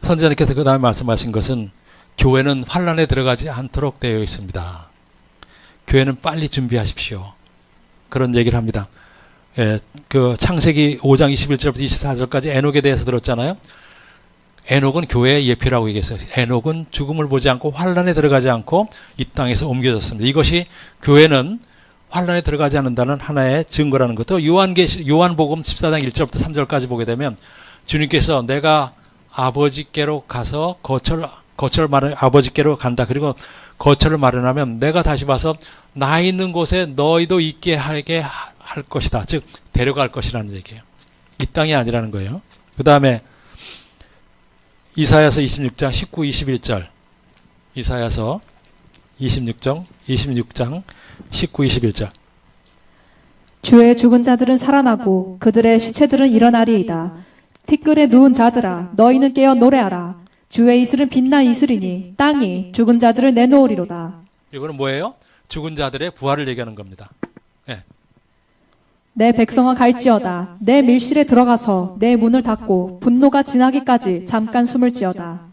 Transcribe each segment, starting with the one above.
선지자님께서 그 다음에 말씀하신 것은 교회는 환란에 들어가지 않도록 되어 있습니다. 교회는 빨리 준비하십시오. 그런 얘기를 합니다. 예, 그 창세기 5장 21절부터 24절까지 에녹에 대해서 들었잖아요. 에녹은 교회의 예표라고 얘기했어요. 에녹은 죽음을 보지 않고 환란에 들어가지 않고 이 땅에서 옮겨졌습니다. 이것이 교회는 환란에 들어가지 않는다는 하나의 증거라는 것도 요한복음 14장 1절부터 3절까지 보게 되면 주님께서 내가 아버지께로 가서 거처를 아버지께로 간다. 그리고 거처를 마련하면 내가 다시 와서 나 있는 곳에 너희도 있게 하게 할 것이다. 즉 데려갈 것이라는 얘기예요. 이 땅이 아니라는 거예요. 그 다음에 이사야서 26장 19, 21절 이사야서 26장 19, 21절 주의 죽은 자들은 살아나고 그들의 시체들은 일어나리이다. 티끌에 누운 자들아 너희는 깨어 노래하라. 주의 이슬은 빛나 이슬이니 땅이 죽은 자들을 내놓으리로다. 이거는 뭐예요? 죽은 자들의 부활을 얘기하는 겁니다. 네. 내 백성아 갈지어다. 내 밀실에 들어가서 내 문을 닫고 분노가 지나기까지 잠깐 숨을 지어다.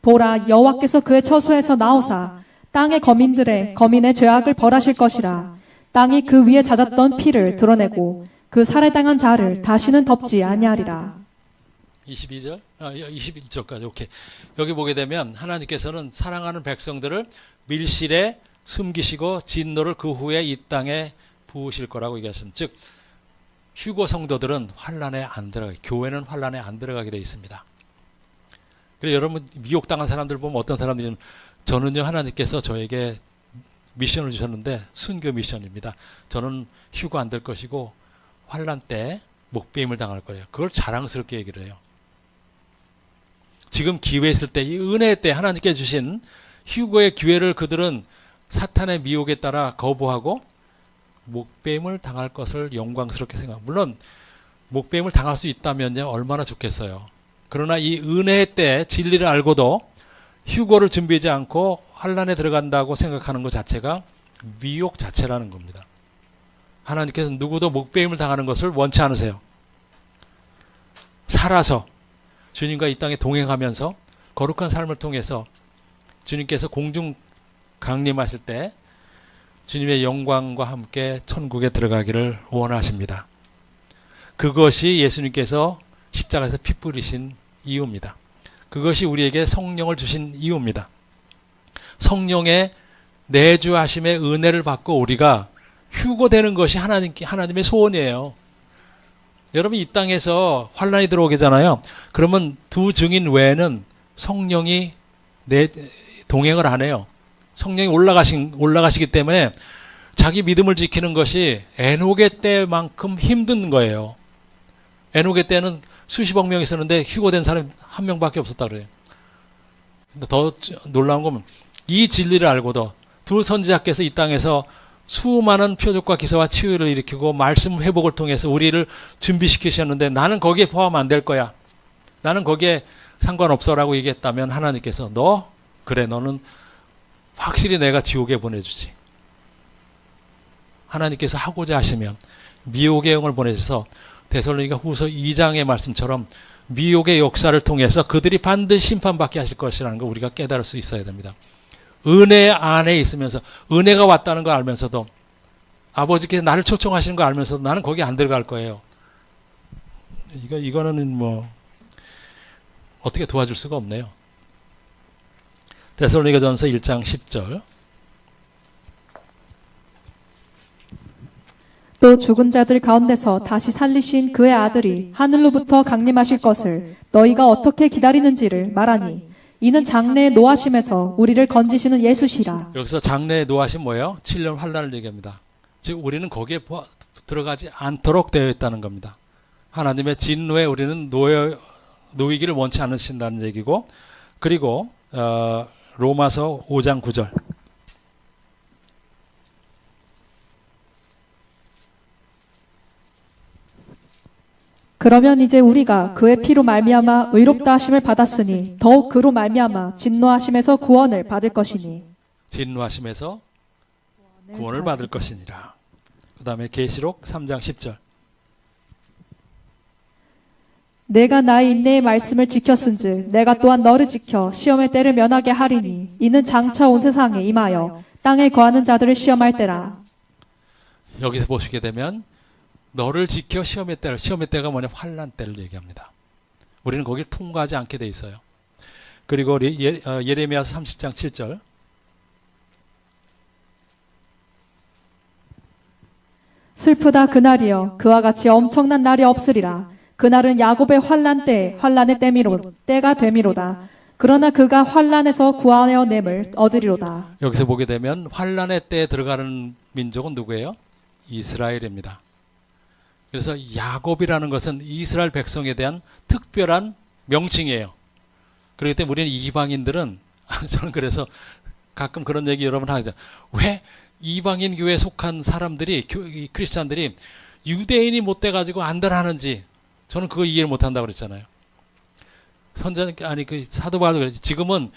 보라 여호와께서 그의 처소에서 나오사 땅의 거민의 죄악을 벌하실 것이라. 땅이 그 위에 잦았던 피를 드러내고 그 살해당한 자를 다시는 덮지 아니하리라. 22절? 21절까지. 오케이. 여기 보게 되면 하나님께서는 사랑하는 백성들을 밀실에 숨기시고 진노를 그 후에 이 땅에 부으실 거라고 얘기하셨습니다. 즉 휴거 성도들은 환란에 안 들어가게, 교회는 환란에 안 들어가게 되어 있습니다. 그래서 여러분 미혹당한 사람들 보면 어떤 사람들이 저는요 하나님께서 저에게 미션을 주셨는데 순교 미션입니다. 저는 휴거 안 될 것이고 환란 때 목배임을 당할 거예요. 그걸 자랑스럽게 얘기를 해요. 지금 기회 있을 때 이 은혜 때 하나님께 주신 휴거의 기회를 그들은 사탄의 미혹에 따라 거부하고 목배임을 당할 것을 영광스럽게 생각합니다. 물론 목배임을 당할 수 있다면요 얼마나 좋겠어요. 그러나 이 은혜 때 진리를 알고도 휴거를 준비하지 않고 환란에 들어간다고 생각하는 것 자체가 미혹 자체라는 겁니다. 하나님께서 누구도 목배임을 당하는 것을 원치 않으세요. 살아서 주님과 이 땅에 동행하면서 거룩한 삶을 통해서 주님께서 공중 강림하실 때 주님의 영광과 함께 천국에 들어가기를 원하십니다. 그것이 예수님께서 십자가에서 피 뿌리신 이유입니다. 그것이 우리에게 성령을 주신 이유입니다. 성령의 내주하심의 은혜를 받고 우리가 휴거되는 것이 하나님의 소원이에요. 여러분 이 땅에서 환란이 들어오게잖아요. 그러면 두 증인 외에는 성령이 동행을 안 해요. 성령이 올라가시기 때문에 자기 믿음을 지키는 것이 에녹의 때만큼 힘든 거예요. 에녹의 때는 수십억 명 있었는데 휴거된 사람이 한 명밖에 없었다 그래요. 근데 더 놀라운 건 이 진리를 알고도 두 선지자께서 이 땅에서 수많은 표적과 기사와 치유를 일으키고 말씀 회복을 통해서 우리를 준비시키셨는데 나는 거기에 포함 안 될 거야. 나는 거기에 상관없어라고 얘기했다면 하나님께서 너는 확실히 내가 지옥에 보내주지. 하나님께서 하고자 하시면 미혹의 영을 보내셔서 데살로니가 후서 2장의 말씀처럼 미혹의 역사를 통해서 그들이 반드시 심판받게 하실 것이라는 걸 우리가 깨달을 수 있어야 됩니다. 은혜 안에 있으면서 은혜가 왔다는 걸 알면서도 아버지께서 나를 초청하시는 걸 알면서도 나는 거기 안 들어갈 거예요. 이거는 뭐 어떻게 도와줄 수가 없네요. 데살로니가전서 1장 10절 또 죽은 자들 가운데서 다시 살리신 그의 아들이 하늘로부터 강림하실 것을 너희가 어떻게 기다리는지를 말하니 이는 장래의 노하심에서 우리를 건지시는 예수시라. 여기서 장래의 노하심 뭐예요? 7년 환란을 얘기합니다. 즉 우리는 거기에 들어가지 않도록 되어 있다는 겁니다. 하나님의 진노에 우리는 놓이기를 원치 않으신다는 얘기고, 그리고 로마서 5장 9절 그러면 이제 우리가 그의 피로 말미암아 의롭다 하심을 받았으니 더욱 그로 말미암아 진노하심에서 구원을 받을 것이니. 진노하심에서 구원을 받을 것이니라. 그 다음에 계시록 3장 10절 내가 나의 인내의 말씀을 지켰은즉 내가 또한 너를 지켜 시험의 때를 면하게 하리니 이는 장차 온 세상에 임하여 땅에 거하는 자들을 시험할 때라. 여기서 보시게 되면 너를 지켜 시험의 때가 뭐냐? 환난 때를 얘기합니다. 우리는 거길 통과하지 않게 돼 있어요. 그리고 예레미야서 30장 7절. 슬프다 그날이여 그와 같이 엄청난 날이 없으리라. 그날은 야곱의 환난의 때가 되미로다. 그러나 그가 환난에서 구하여 냄을 얻으리로다. 여기서 보게 되면 환난의 때에 들어가는 민족은 누구예요? 이스라엘입니다. 그래서 야곱이라는 것은 이스라엘 백성에 대한 특별한 명칭이에요. 그렇기 때문에 우리는 이방인들은 저는 그래서 가끔 그런 얘기 여러분 하죠. 왜 이방인 교회에 속한 사람들이 크리스찬들이 유대인이 못 돼가지고 안달하는지 저는 그거 이해를 못한다고 그랬잖아요. 그 사도 바울도 그랬지. 지금은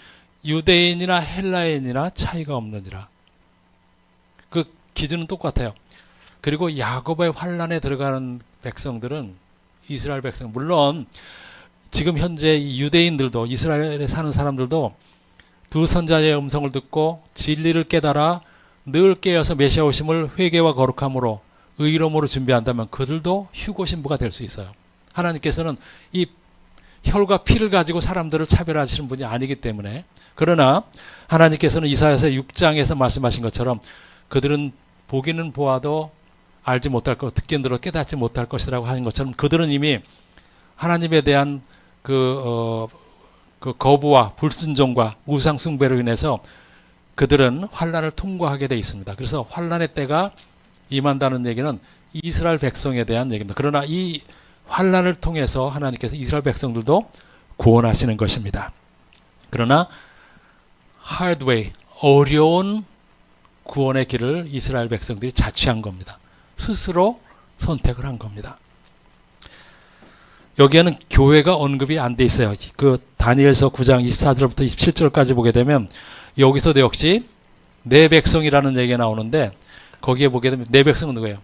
유대인이나 헬라인이나 차이가 없느니라. 그 기준은 똑같아요. 그리고 야곱의 환란에 들어가는 백성들은 이스라엘 백성, 물론 지금 현재 유대인들도 이스라엘에 사는 사람들도 두 선자의 음성을 듣고 진리를 깨달아 늘 깨어서 메시아 오심을 회개와 거룩함으로 의로움으로 준비한다면 그들도 휴고 신부가 될 수 있어요. 하나님께서는 이 혈과 피를 가지고 사람들을 차별하시는 분이 아니기 때문에. 그러나 하나님께서는 이사야서 6장에서 말씀하신 것처럼 그들은 보기는 보아도 알지 못할 것, 듣기는 들어 깨닫지 못할 것이라고 하는 것처럼 그들은 이미 하나님에 대한 그 거부와 불순종과 우상 숭배로 인해서 그들은 환란을 통과하게 되어 있습니다. 그래서 환란의 때가 임한다는 얘기는 이스라엘 백성에 대한 얘기입니다. 그러나 이 환란을 통해서 하나님께서 이스라엘 백성들도 구원하시는 것입니다. 그러나 hard way, 어려운 구원의 길을 이스라엘 백성들이 자취한 겁니다. 스스로 선택을 한 겁니다. 여기에는 교회가 언급이 안 돼 있어요. 그 다니엘서 9장 24절부터 27절까지 보게 되면 여기서도 역시 내 백성이라는 얘기가 나오는데 거기에 보게 되면 내 백성은 누구예요?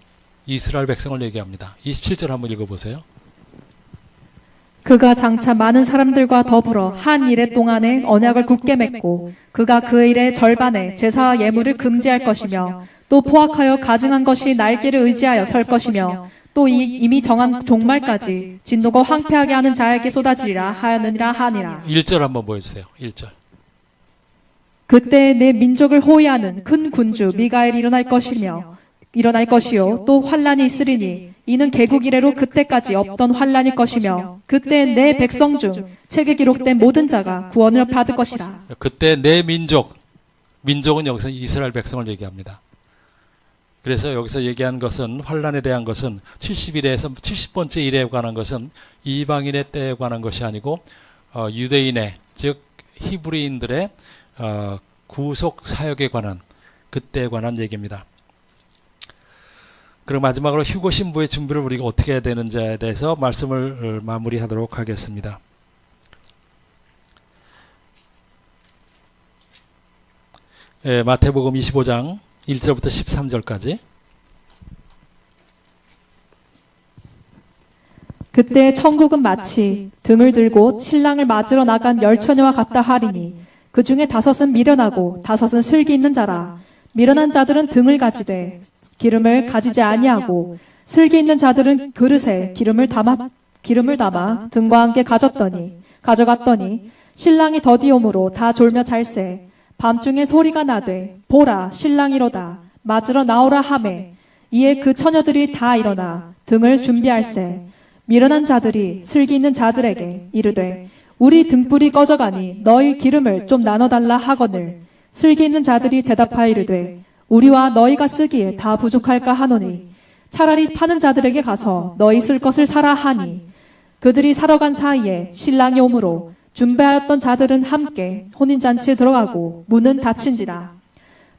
이스라엘 백성을 얘기합니다. 27절 한번 읽어보세요. 그가 장차 많은 사람들과 더불어 한 일의 동안에 언약을 굳게 맺고 그가 그 일의 절반에 제사와 예물을 금지할 것이며 또 포악하여 가증한 것이 날개를 의지하여 설 것이며 또 이미 정한 종말까지 진노가 황폐하게 하는 자에게 쏟아지리라 하였느니라 하니라. 1절 한번 보여주세요. 1절. 그때 내 민족을 호위하는 큰 군주 미가엘이 일어날 것이요 또 환란이 있으리니 이는 개국 이래로 그때까지 없던 환란일 것이며 그때 내 백성 중 책에 기록된 모든 자가 구원을 받을 것이라. 그때 내 민족은 여기서 이스라엘 백성을 얘기합니다. 그래서 여기서 얘기한 것은 환란에 대한 것은 70일에서 70번째 일에 관한 것은 이방인의 때에 관한 것이 아니고 유대인의 즉 히브리인들의 구속 사역에 관한 그때에 관한 얘기입니다. 그리고 마지막으로 휴고 신부의 준비를 우리가 어떻게 해야 되는지에 대해서 말씀을 마무리하도록 하겠습니다. 마태복음 25장 1절부터 13절까지. 그때 천국은 마치 등을 들고 신랑을 맞으러 나간 열처녀와 같다 하리니 그 중에 5은 미련하고 5은 슬기 있는 자라. 미련한 자들은 등을 가지되 기름을 가지지 아니하고 슬기 있는 자들은 그릇에 기름을 담아 등과 함께 가져갔더니 신랑이 더디오므로 다 졸며 잘세. 밤중에 소리가 나되 보라 신랑이로다 맞으러 나오라 하매 이에 그 처녀들이 다 일어나 등을 준비할세. 미련한 자들이 슬기 있는 자들에게 이르되 우리 등불이 꺼져가니 너희 기름을 좀 나눠달라 하거늘 슬기 있는 자들이 대답하여 이르되 우리와 너희가 쓰기에 다 부족할까 하노니 차라리 파는 자들에게 가서 너희 쓸 것을 사라 하니 그들이 사러 간 사이에 신랑이 오므로 준비하였던 자들은 함께 혼인잔치에 들어가고 문은 닫힌지라.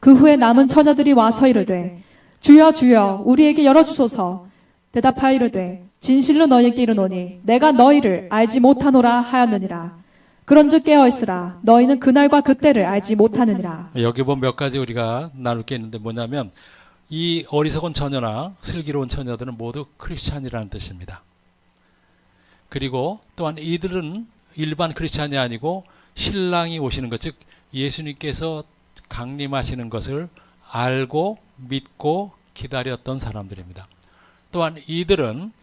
그 후에 남은 처녀들이 와서 이르되 주여 주여 우리에게 열어주소서. 대답하여 이르되 진실로 너희에게 이르노니 내가 너희를 알지 못하노라 하였느니라. 그런즉 깨어있으라. 너희는 그날과 그때를 알지 못하느니라. 여기 보면 몇 가지 우리가 나눌 게 있는데 뭐냐면 이 어리석은 처녀나 슬기로운 처녀들은 모두 크리스찬이라는 뜻입니다. 그리고 또한 이들은 일반 크리스찬이 아니고 신랑이 오시는 것, 즉 예수님께서 강림하시는 것을 알고 믿고 기다렸던 사람들입니다. 또한 이들은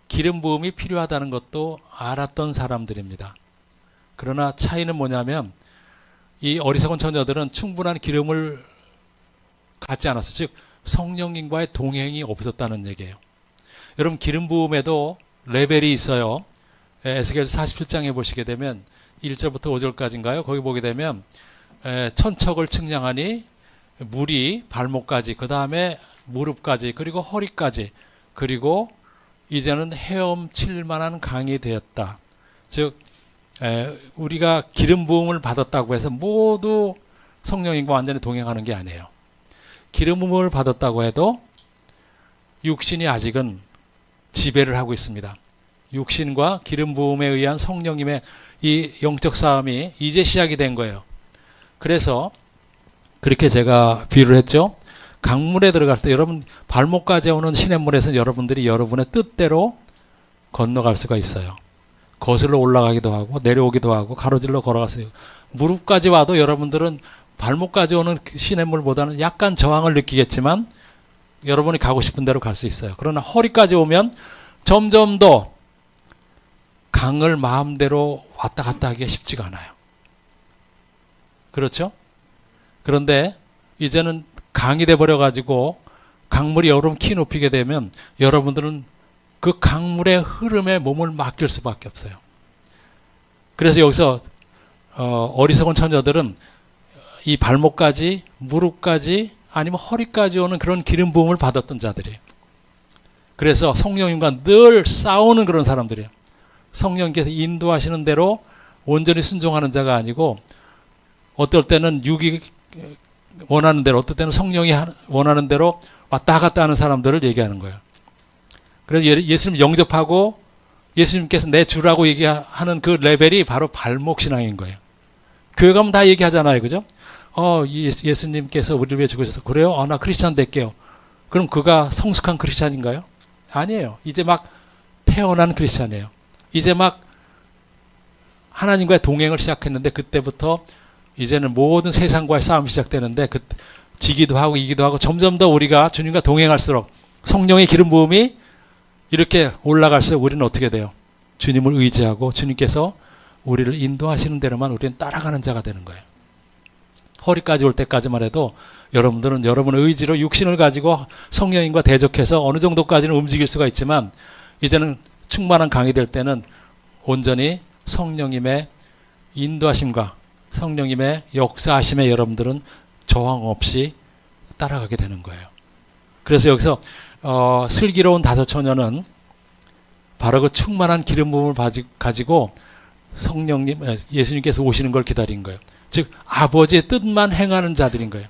기름 부음이 필요하다는 것도 알았던 사람들입니다. 그러나 차이는 뭐냐면 이 어리석은 처녀들은 충분한 기름을 갖지 않았어요. 즉 성령님과의 동행이 없었다는 얘기예요. 여러분 기름 부음에도 레벨이 있어요. 에스겔서 47장에 보시게 되면 1절부터 5절까지인가요? 거기 보게 되면 천척을 측량하니 물이 발목까지, 그 다음에 무릎까지, 그리고 허리까지, 그리고 이제는 헤엄칠 만한 강이 되었다. 즉 우리가 기름 부음을 받았다고 해서 모두 성령님과 완전히 동행하는 게 아니에요. 기름 부음을 받았다고 해도 육신이 아직은 지배를 하고 있습니다. 육신과 기름 부음에 의한 성령님의 이 영적 싸움이 이제 시작이 된 거예요. 그래서 그렇게 제가 비유를 했죠. 강물에 들어갈 때 여러분 발목까지 오는 시냇물에서 여러분들이 여러분의 뜻대로 건너갈 수가 있어요. 거슬러 올라가기도 하고 내려오기도 하고 가로질러 걸어갔어요. 무릎까지 와도 여러분들은 발목까지 오는 시냇물보다는 약간 저항을 느끼겠지만 여러분이 가고 싶은 대로 갈 수 있어요. 그러나 허리까지 오면 점점 더 강을 마음대로 왔다 갔다 하기가 쉽지가 않아요. 그렇죠? 그런데 이제는 강이 돼버려 가지고 강물이 여러분 키 높이게 되면 여러분들은 그 강물의 흐름에 몸을 맡길 수밖에 없어요. 그래서 여기서 어리석은 처녀들은 이 발목까지 무릎까지 아니면 허리까지 오는 그런 기름 부음을 받았던 자들이에요. 그래서 성령님과 늘 싸우는 그런 사람들이에요. 성령께서 인도하시는 대로 온전히 순종하는 자가 아니고 어떨 때는 육이 원하는 대로, 어떨 때는 성령이 원하는 대로 왔다 갔다 하는 사람들을 얘기하는 거예요. 그래서 예수님 영접하고 예수님께서 내 주라고 얘기하는 그 레벨이 바로 발목신앙인 거예요. 교회 가면 다 얘기하잖아요. 그죠? 예수님께서 우리를 위해 죽으셔서 그래요? 나 크리스찬 될게요. 그럼 그가 성숙한 크리스찬인가요? 아니에요. 이제 막 태어난 크리스찬이에요. 이제 막 하나님과의 동행을 시작했는데 그때부터 이제는 모든 세상과의 싸움이 시작되는데 지기도 하고 이기도 하고 점점 더 우리가 주님과 동행할수록 성령의 기름 부음이 이렇게 올라갈수록 우리는 어떻게 돼요? 주님을 의지하고 주님께서 우리를 인도하시는 대로만 우리는 따라가는 자가 되는 거예요. 허리까지 올 때까지만 해도 여러분들은 여러분의 의지로 육신을 가지고 성령님과 대적해서 어느 정도까지는 움직일 수가 있지만 이제는 충만한 강이 될 때는 온전히 성령님의 인도하심과 성령님의 역사하심에 여러분들은 저항 없이 따라가게 되는 거예요. 그래서 여기서 슬기로운 다섯 처녀는 바로 그 충만한 기름 부음을 가지고 성령님, 예수님께서 오시는 걸 기다린 거예요. 즉 아버지의 뜻만 행하는 자들인 거예요.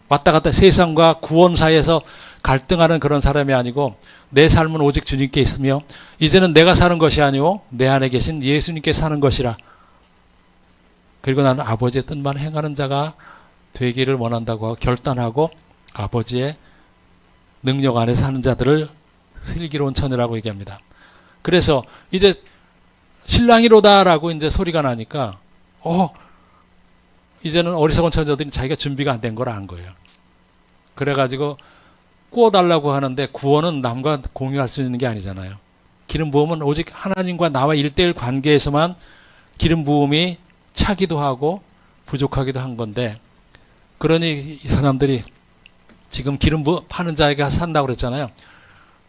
왔다 갔다 세상과 구원 사이에서 갈등하는 그런 사람이 아니고 내 삶은 오직 주님께 있으며 이제는 내가 사는 것이 아니고 내 안에 계신 예수님께 사는 것이라. 그리고 나는 아버지의 뜻만 행하는 자가 되기를 원한다고 결단하고 아버지의 능력 안에 사는 자들을 슬기로운 처녀라고 얘기합니다. 그래서 이제 신랑이로다라고 이제 소리가 나니까 이제는 어리석은 처녀들이 자기가 준비가 안 된 걸 안 거예요. 그래가지고 구워달라고 하는데 구원은 남과 공유할 수 있는 게 아니잖아요. 기름 부음은 오직 하나님과 나와 1대1 관계에서만 기름 부음이 차기도 하고 부족하기도 한 건데 그러니 이 사람들이 지금 기름 파는 자에게 산다고 그랬잖아요.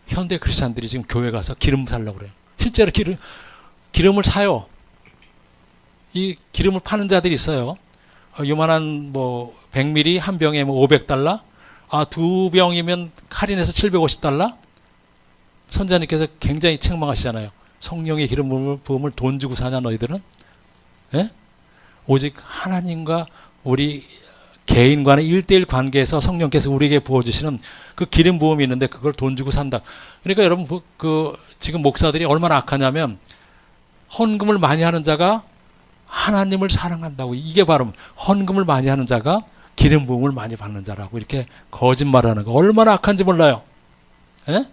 현대 크리스찬들이 지금 교회 가서 기름 살려고 그래요. 실제로 기름을 사요. 이 기름을 파는 자들이 있어요. 요만한 100ml 한 병에 $500, 두 병이면 할인해서 $750. 선자님께서 굉장히 책망하시잖아요. 성령의 기름 부음을 돈 주고 사냐 너희들은? 예? 오직 하나님과 우리 개인 간의 1대1 관계에서 성령께서 우리에게 부어주시는 그 기름 부음이 있는데 그걸 돈 주고 산다. 그러니까 여러분 지금 목사들이 얼마나 악하냐면 헌금을 많이 하는 자가 하나님을 사랑한다고. 이게 바로 헌금을 많이 하는 자가 기름 부음을 많이 받는 자라고 이렇게 거짓말하는 거 얼마나 악한지 몰라요. 예?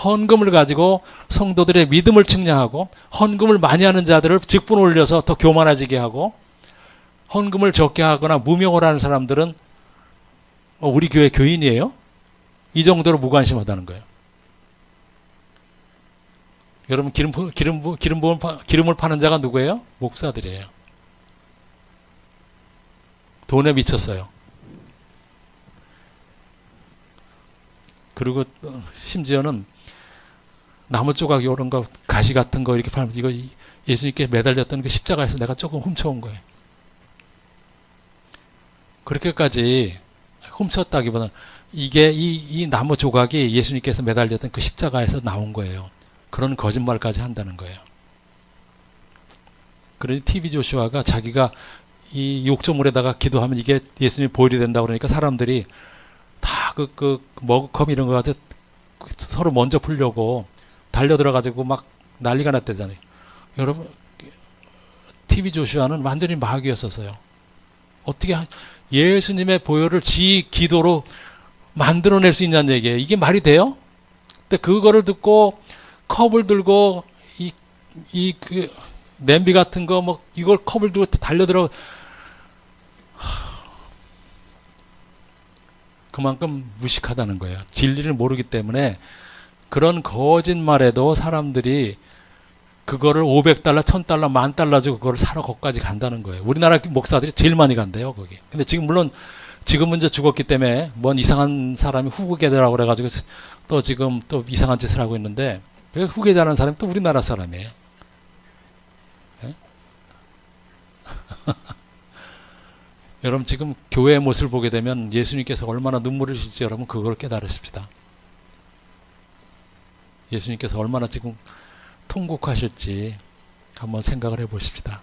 헌금을 가지고 성도들의 믿음을 측량하고 헌금을 많이 하는 자들을 직분 올려서 더 교만해지게 하고 헌금을 적게 하거나 무명을 하는 사람들은 우리 교회 교인이에요? 이 정도로 무관심하다는 거예요. 여러분 기름을 파는 자가 누구예요? 목사들이에요. 돈에 미쳤어요. 그리고 심지어는 나무 조각 이런 거 가시 같은 거 이렇게 팔면서 이거 예수님께 매달렸던 그 십자가에서 내가 조금 훔쳐온 거예요. 그렇게까지 훔쳤다기보다는 이게 이 나무 조각이 예수님께서 매달렸던 그 십자가에서 나온 거예요. 그런 거짓말까지 한다는 거예요. 그러니 TV 조슈아가 자기가 이 욕조물에다가 기도하면 이게 예수님이 보혈이 된다고 그러니까 사람들이 다 그 머그컵 이런 거 가지고 서로 먼저 풀려고 달려들어가지고 막 난리가 났대잖아요. 여러분, TV 조슈아는 완전히 마귀였었어요. 어떻게 예수님의 보혈을 지 기도로 만들어낼 수 있냐는 얘기예요. 이게 말이 돼요? 근데 그거를 듣고 컵을 들고 그 냄비 같은 거 뭐 이걸 컵을 들고 달려들어 그만큼 무식하다는 거예요. 진리를 모르기 때문에 그런 거짓말에도 사람들이 그거를 500달러, 1000달러, 10,000달러 주고 그걸 사러 거기까지 간다는 거예요. 우리나라 목사들이 제일 많이 간대요, 거기. 근데 지금 물론 지금은 이제 죽었기 때문에 뭔 이상한 사람이 후계자라고 그래가지고 또 지금 또 이상한 짓을 하고 있는데 그 후계자라는 사람이 또 우리나라 사람이에요. 예? 여러분 지금 교회의 모습을 보게 되면 예수님께서 얼마나 눈물을 흘릴지 여러분 그걸 깨달으십시다. 예수님께서 얼마나 지금 통곡하실지 한번 생각을 해보십시다.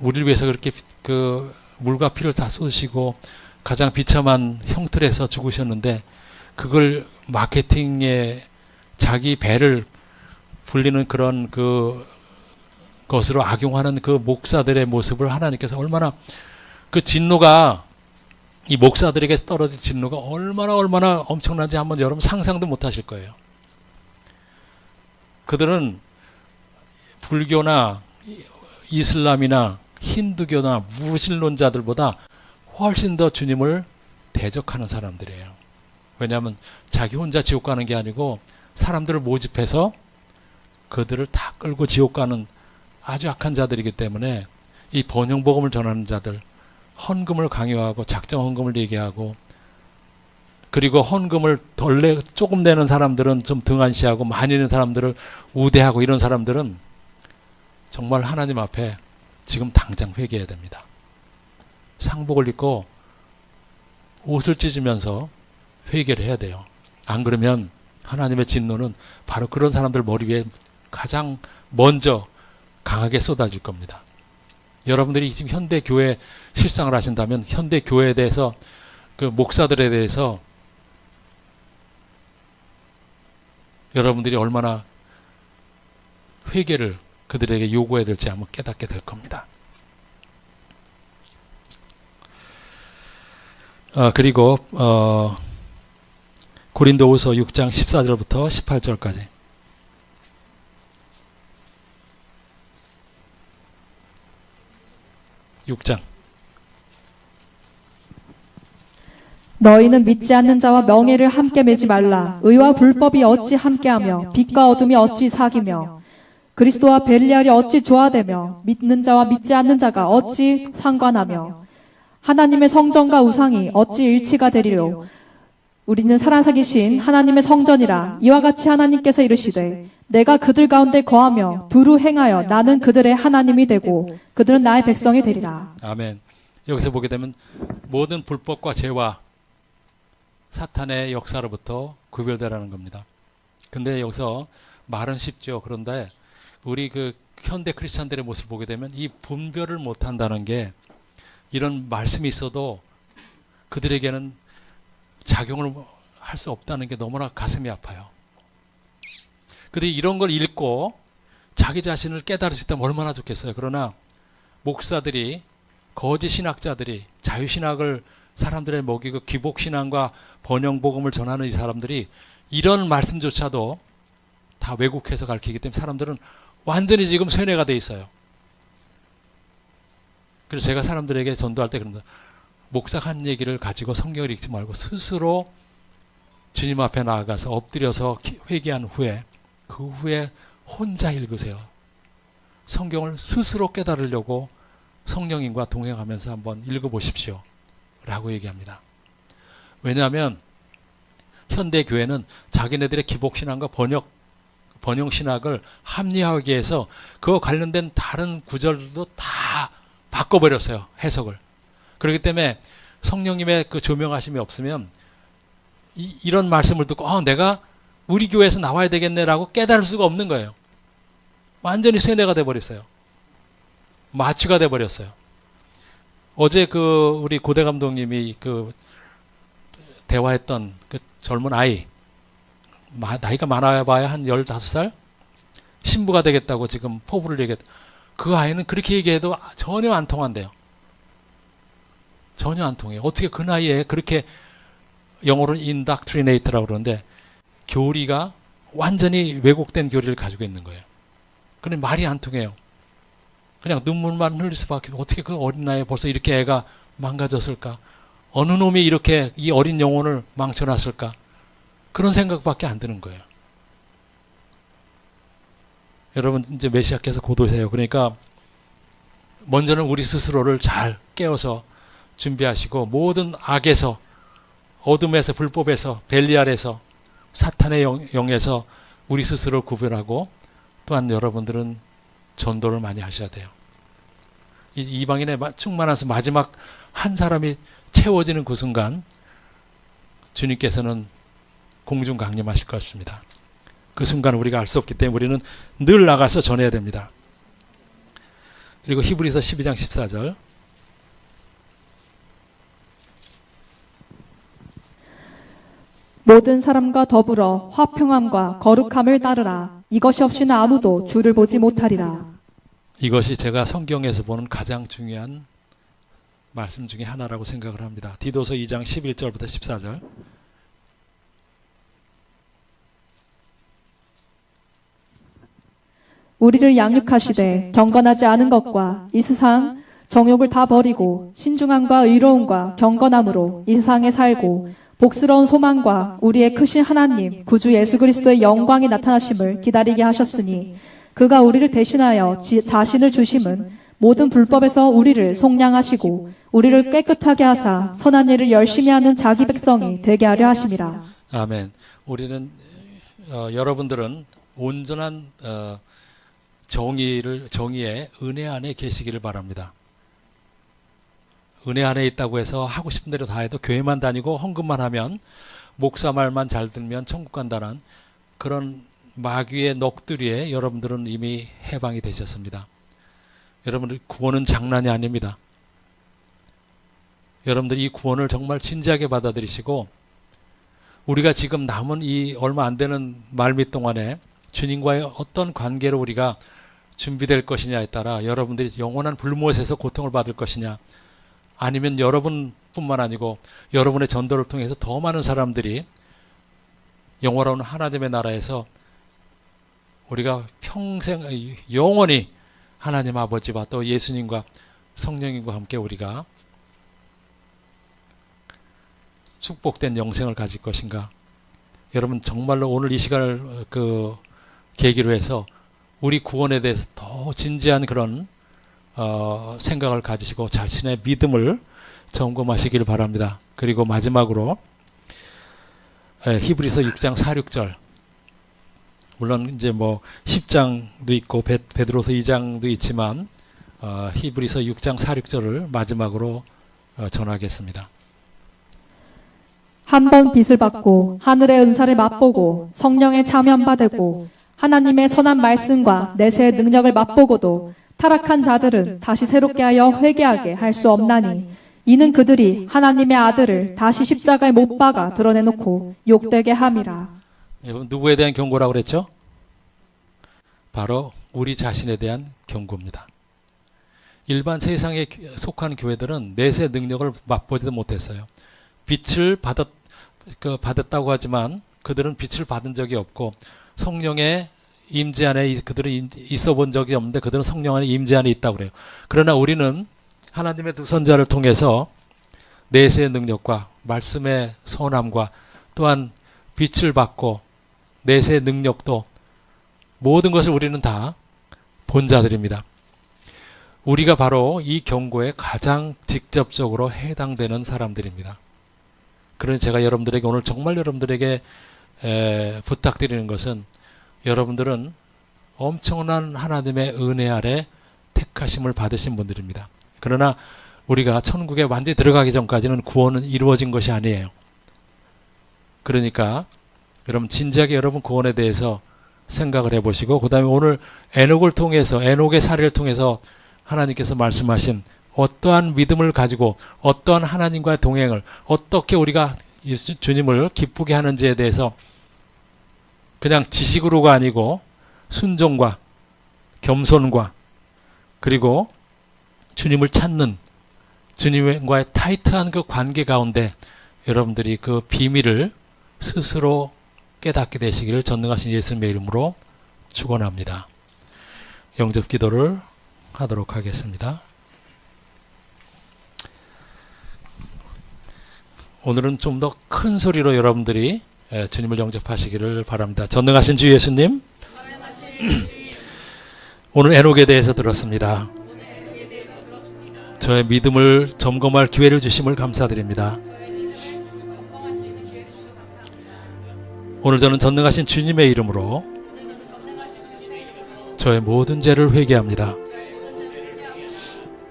우리를 위해서 그렇게 그 물과 피를 다 쏟으시고 가장 비참한 형틀에서 죽으셨는데 그걸 마케팅에 자기 배를 불리는 그런 그 것으로 악용하는 그 목사들의 모습을 하나님께서 얼마나 그 진노가 이 목사들에게 떨어질 진노가 얼마나 엄청난지 한번 여러분 상상도 못 하실 거예요. 그들은 불교나 이슬람이나 힌두교나 무신론자들보다 훨씬 더 주님을 대적하는 사람들이에요. 왜냐하면 자기 혼자 지옥 가는 게 아니고 사람들을 모집해서 그들을 다 끌고 지옥 가는 아주 악한 자들이기 때문에 이 번영복음을 전하는 자들, 헌금을 강요하고 작정 헌금을 얘기하고 그리고 헌금을 조금 내는 사람들은 좀 등한시하고 많이 내는 사람들을 우대하고 이런 사람들은 정말 하나님 앞에 지금 당장 회개해야 됩니다. 상복을 입고 옷을 찢으면서 회개를 해야 돼요. 안 그러면 하나님의 진노는 바로 그런 사람들 머리 위에 가장 먼저 강하게 쏟아질 겁니다. 여러분들이 지금 현대 교회 실상을 하신다면 현대 교회에 대해서 그 목사들에 대해서 여러분들이 얼마나 회개를 그들에게 요구해야 될지 한번 깨닫게 될 겁니다. 그리고 고린도후서 6장 14절부터 18절까지 6장 너희는 믿지 않는 자와 명예를 함께 매지 말라. 의와 불법이 어찌 함께하며 빛과 어둠이 어찌 사귀며 그리스도와 벨리알이 어찌 조화되며 믿는 자와 믿지 않는 자가 어찌 상관하며 하나님의 성전과 우상이 어찌 일치가 되리요. 우리는 살아계신 하나님의 성전이라. 이와 같이 하나님께서 이르시되 내가 그들 가운데 거하며 두루 행하여 나는 그들의 하나님이 되고 그들은 나의 백성이 되리라. 아멘. 여기서 보게 되면 모든 불법과 죄와 사탄의 역사로부터 구별되라는 겁니다. 근데 여기서 말은 쉽죠. 그런데 우리 그 현대 크리스찬들의 모습을 보게 되면 이 분별을 못한다는 게 이런 말씀이 있어도 그들에게는 작용을 할 수 없다는 게 너무나 가슴이 아파요. 그들이 이런 걸 읽고 자기 자신을 깨달을 수 있다면 얼마나 좋겠어요. 그러나 목사들이 거짓 신학자들이 자유신학을 사람들의 먹이고 기복신앙과 번영복음을 전하는 이 사람들이 이런 말씀조차도 다 왜곡해서 가르치기 때문에 사람들은 완전히 지금 쇠뇌가 돼 있어요. 그래서 제가 사람들에게 전도할 때 그럽니다. 목사가 한 얘기를 가지고 성경을 읽지 말고 스스로 주님 앞에 나아가서 엎드려서 회개한 후에 그 후에 혼자 읽으세요. 성경을 스스로 깨달으려고 성령님과 동행하면서 한번 읽어보십시오. 라고 얘기합니다. 왜냐하면 현대 교회는 자기네들의 기복신앙과 번영신학을 합리화하기 위해서 그거 관련된 다른 구절도 다 바꿔버렸어요. 해석을. 그렇기 때문에 성령님의 그 조명하심이 없으면 이런 말씀을 듣고 내가 우리 교회에서 나와야 되겠네라고 깨달을 수가 없는 거예요. 완전히 세뇌가 돼버렸어요. 마취가 돼버렸어요. 어제 그 우리 고대 감독님이 그 대화했던 그 젊은 아이, 나이가 많아봐야 한 15살? 신부가 되겠다고 지금 포부를 얘기했다. 그 아이는 그렇게 얘기해도 전혀 안 통한대요. 전혀 안 통해요. 어떻게 그 나이에 그렇게, 영어로는 indoctrinate라고 그러는데 교리가 완전히 왜곡된 교리를 가지고 있는 거예요. 그런데 말이 안 통해요. 그냥 눈물만 흘릴 수밖에. 어떻게 그 어린 나이에 벌써 이렇게 애가 망가졌을까? 어느 놈이 이렇게 이 어린 영혼을 망쳐놨을까? 그런 생각밖에 안 드는 거예요. 여러분 이제 메시아께서 곧 오세요. 그러니까 먼저는 우리 스스로를 잘 깨워서 준비하시고 모든 악에서, 어둠에서, 불법에서, 벨리알에서, 사탄의 영에서 우리 스스로를 구별하고, 또한 여러분들은 전도를 많이 하셔야 돼요. 이방인의 충만해서 마지막 한 사람이 채워지는 그 순간 주님께서는 공중 강림하실 것입니다. 그 순간 우리가 알 수 없기 때문에 우리는 늘 나가서 전해야 됩니다. 그리고 히브리서 12장 14절. 모든 사람과 더불어 화평함과 거룩함을 따르라. 이것이 없이는 아무도 주를 보지 못하리라. 이것이 제가 성경에서 보는 가장 중요한 말씀 중에 하나라고 생각을 합니다. 디도서 2장 11절부터 14절. 우리를 양육하시되 경건하지 않은 것과 이 세상 정욕을 다 버리고 신중함과 의로움과 경건함으로 이 세상에 살고 복스러운 소망과 우리의 크신 하나님 구주 예수 그리스도의 영광이 나타나심을 기다리게 하셨으니 그가 우리를 대신하여 자신을 주심은 모든 불법에서 우리를 속량하시고 우리를 깨끗하게 하사 선한 일을 열심히 하는 자기 백성이 되게 하려 하심이라. 아멘. 우리는 여러분들은 온전한 정의의 은혜 안에 계시기를 바랍니다. 은혜 안에 있다고 해서 하고 싶은 대로 다 해도 교회만 다니고 헌금만 하면 목사 말만 잘 들면 천국 간다는 그런 마귀의 넋두리에 여러분들은 이미 해방이 되셨습니다. 여러분들 구원은 장난이 아닙니다. 여러분들 이 구원을 정말 진지하게 받아들이시고 우리가 지금 남은 이 얼마 안 되는 말미 동안에 주님과의 어떤 관계로 우리가 준비될 것이냐에 따라 여러분들이 영원한 불못에서 고통을 받을 것이냐, 아니면 여러분뿐만 아니고 여러분의 전도를 통해서 더 많은 사람들이 영원한 하나님의 나라에서 우리가 평생 영원히 하나님 아버지와 또 예수님과 성령님과 함께 우리가 축복된 영생을 가질 것인가. 여러분 정말로 오늘 이 시간을 계기로 해서 우리 구원에 대해서 더 진지한 그런 생각을 가지시고 자신의 믿음을 점검하시기를 바랍니다. 그리고 마지막으로 히브리서 6장 4, 6절. 물론 이제 뭐 10장도 있고 베드로서 2장도 있지만 히브리서 6장 4, 6절을 마지막으로 전하겠습니다. 한 번 빚을 받고 하늘의 은사를 맛보고 성령의 참여받고 하나님의 선한 말씀과 내세의 능력을 맛보고도 타락한 자들은 다시 새롭게 하여 회개하게 할 수 없나니 이는 그들이 하나님의 아들을 다시 십자가에 못 박아 드러내놓고 욕되게 함이라. 누구에 대한 경고라고 그랬죠? 바로 우리 자신에 대한 경고입니다. 일반 세상에 속한 교회들은 내세 능력을 맛보지도 못했어요. 빛을 받았다고 하지만 그들은 빛을 받은 적이 없고 성령의 임재 안에 그들은 있어 본 적이 없는데 그들은 성령 안에 임재 안에 있다고 그래요. 그러나 우리는 하나님의 두 선자를 통해서 내세의 능력과 말씀의 선함과 또한 빛을 받고 내세의 능력도 모든 것을 우리는 다 본 자들입니다. 우리가 바로 이 경고에 가장 직접적으로 해당되는 사람들입니다. 그러니 제가 여러분들에게 오늘 정말 여러분들에게 부탁드리는 것은 여러분들은 엄청난 하나님의 은혜 아래 택하심을 받으신 분들입니다. 그러나 우리가 천국에 완전히 들어가기 전까지는 구원은 이루어진 것이 아니에요. 그러니까 여러분 진지하게 여러분 구원에 대해서 생각을 해보시고 그 다음에 오늘 에녹의 사례를 통해서 하나님께서 말씀하신 어떠한 믿음을 가지고 어떠한 하나님과의 동행을 어떻게 우리가 주님을 기쁘게 하는지에 대해서 그냥 지식으로가 아니고 순종과 겸손과 그리고 주님을 찾는 주님과의 타이트한 그 관계 가운데 여러분들이 그 비밀을 스스로 깨닫게 되시기를 전능하신 예수님의 이름으로 축원합니다. 영접 기도를 하도록 하겠습니다. 오늘은 좀 더 큰 소리로 여러분들이 주님을 영접하시기를 바랍니다. 전능하신 주 예수님, 오늘 에녹에 대해서 들었습니다. 저의 믿음을 점검할 기회를 주심을 감사드립니다. 오늘 저는 전능하신 주님의 이름으로 저의 모든 죄를 회개합니다.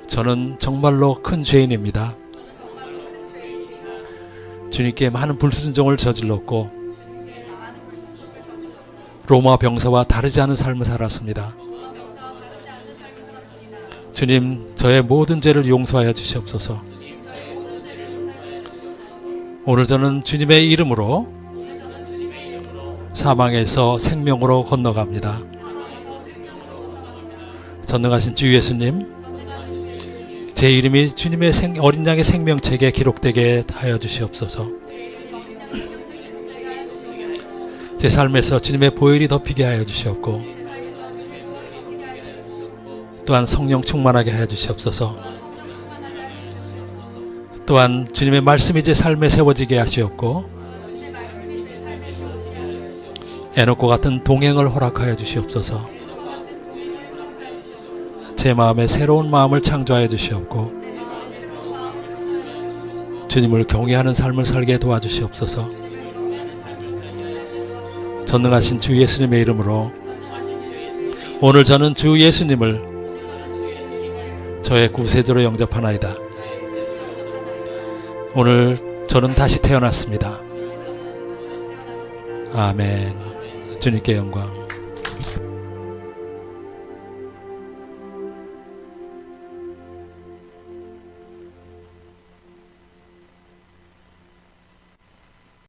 저는 정말로 큰 죄인입니다. 주님께 많은 불순종을 저질렀고 로마 병사와 다르지 않은 삶을 살았습니다. 주님, 저의 모든 죄를 용서하여 주시옵소서. 오늘 저는 주님의 이름으로 사망에서 생명으로 건너갑니다. 전능하신 주 예수님, 제 이름이 주님의 어린 양의 생명책에 기록되게 하여 주시옵소서. 제 삶에서 주님의 보혈이 덮이게 하여 주시옵고 또한 성령 충만하게 하여 주시옵소서. 또한 주님의 말씀이 제 삶에 세워지게 하시옵고 에녹과 같은 동행을 허락하여 주시옵소서. 제 마음에 새로운 마음을 창조하여 주시옵고 주님을 경외하는 삶을 살게 도와주시옵소서. 전능하신 주 예수님의 이름으로 오늘 저는 주 예수님을 저의 구세주로 영접하나이다. 오늘 저는 다시 태어났습니다. 아멘. 주님께 영광.